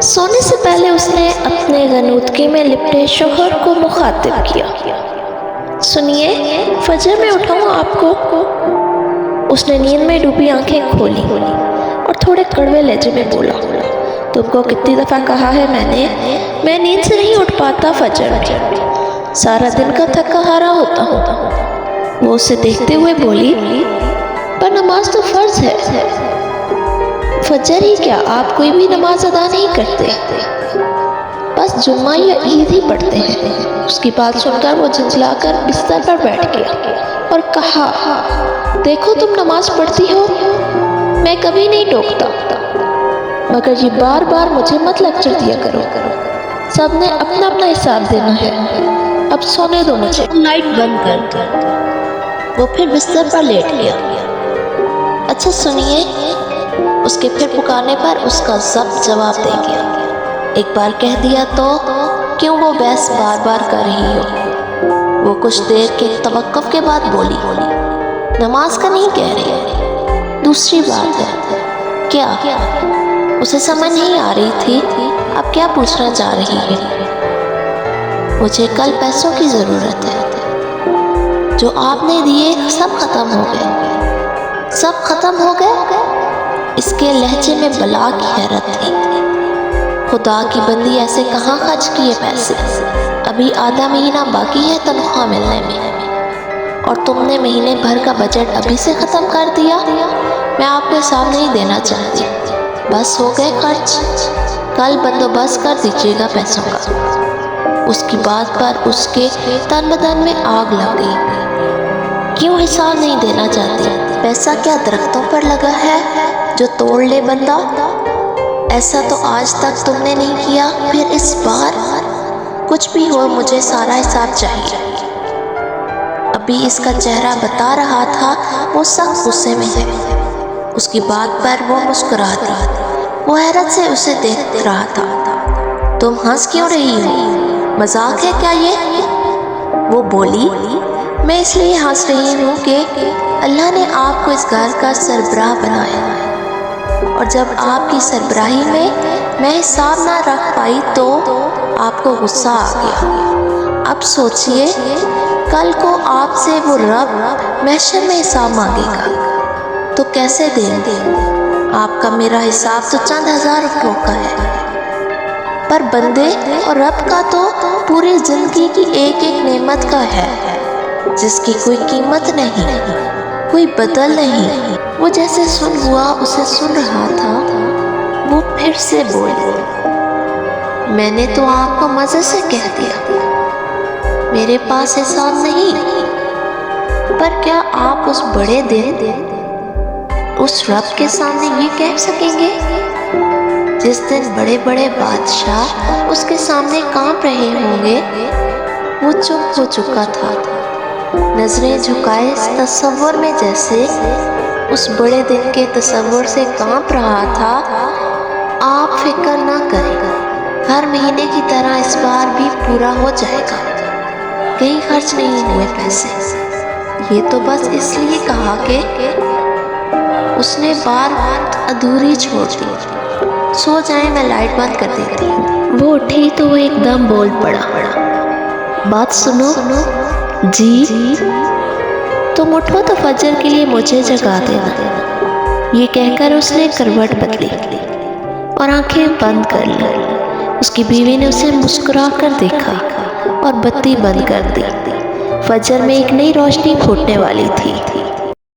सोने से पहले उसने अपने गनूदगी में लिपटे शौहर को मुखातिब किया। सुनिए, फजर में उठाऊं आपको? उसने नींद में डूबी आंखें खोली और थोड़े कड़वे लहजे में बोला, तुमको कितनी दफ़ा कहा है मैंने, मैं नींद से नहीं उठ पाता फजर में, सारा दिन का थका हारा होता हूँ। वो उसे देखते हुए बोली, पर नमाज तो फ़र्ज़ है। फजर ही क्या, आप कोई भी नमाज अदा नहीं करते, बस जुम्मा या ईद ही पढ़ते हैं। उसकी बात सुनकर वो झंझलाकर बिस्तर पर बैठ गया और कहा, देखो तुम नमाज पढ़ती हो, मैं कभी नहीं टोकता, मगर ये बार बार मुझे मत लेक्चर दिया करो। सब ने अपना अपना हिसाब देना है, अब सोने दो मुझे। लाइट बंद कर दो। वो फिर बिस्तर पर लेट गया। अच्छा सुनिए, उसके फिर पुकारने पर उसका ज़ब्त जवाब दे गया। एक बार कह दिया तो क्यों वो बहस बार बार कर रही हो। वो कुछ देर के तवक्कुफ के बाद बोली, नमाज का नहीं कह रही, दूसरी बात है। क्या? उसे समझ नहीं आ रही थी अब क्या पूछना चाह रही है। मुझे कल पैसों की ज़रूरत है, जो आपने दिए सब ख़त्म हो गए। सब ख़त्म हो गए? इसके लहजे में बला की हैरत थी। खुदा की बंदी, ऐसे कहाँ खर्च किए पैसे? अभी आधा महीना बाकी है तनख्वाह मिलने में, और तुमने महीने भर का बजट अभी से ख़त्म कर दिया। मैं आपको हिसाब नहीं देना चाहती, बस हो गए खर्च। कल बंदोबस्त कर दीजिएगा पैसों का। उसकी बात पर उसके तन बदन में आग लग गई। क्यों हिसाब नहीं देना चाहती? पैसा क्या दरख्तों पर लगा है जो तोड़ ले बंदा? ऐसा तो आज तक तुमने नहीं किया, फिर इस बार? कुछ भी हो, मुझे सारा हिसाब चाहिए। अभी इसका चेहरा बता रहा था वो सख्त गुस्से में है। उसकी बात पर वो मुस्कुरा दी। वो हैरत से उसे देख रहा था। तुम हंस क्यों रही हो? मजाक है क्या ये? वो बोली, मैं इसलिए हंस रही हूँ कि अल्लाह ने आपको इस घर का सरबराह बनाया, और जब आपकी सरबराही में मैं हिसाब ना रख पाई तो आपको गुस्सा आ गया। अब सोचिए, कल को आपसे वो रब महशर में हिसाब मांगेगा तो कैसे देंगे? आपका मेरा हिसाब तो चंद हज़ार रुपयों का है, पर बंदे और रब का तो पूरी जिंदगी की एक एक नेमत का है, जिसकी कोई कीमत नहीं, कोई बदल नहीं। वो जैसे सुन हुआ उसे सुन रहा था। वो फिर से बोली, मैंने तो आपको मज़े से कह दिया मेरे पास हिसाब नहीं, पर क्या आप उस बड़े दिन उस रब के सामने ये कह सकेंगे जिस दिन बड़े बड़े बादशाह उसके सामने कांप रहे होंगे? वो चुप हो चुका था, नजरें झुकाए इस तस्वुर में, जैसे उस बड़े दिन के तस्वुर से कांप रहा था। आप फिक्र ना करें, हर महीने की तरह इस बार भी पूरा हो जाएगा। कहीं खर्च नहीं हुए पैसे। ये तो बस इसलिए कहा कि उसने बात अधूरी छोड़ दी। सो जाए, मैं लाइट बंद कर देती हूँ। वो उठी तो वो एकदम बोल पड़ा, बात सुनो जी, तुम उठो तो फजर के लिए मुझे जगा देना। ये कहकर उसने करवट बदली और आंखें बंद कर ली। उसकी बीवी ने उसे मुस्कुरा कर देखा और बत्ती बंद कर दी। फजर में एक नई रोशनी फूटने वाली थी।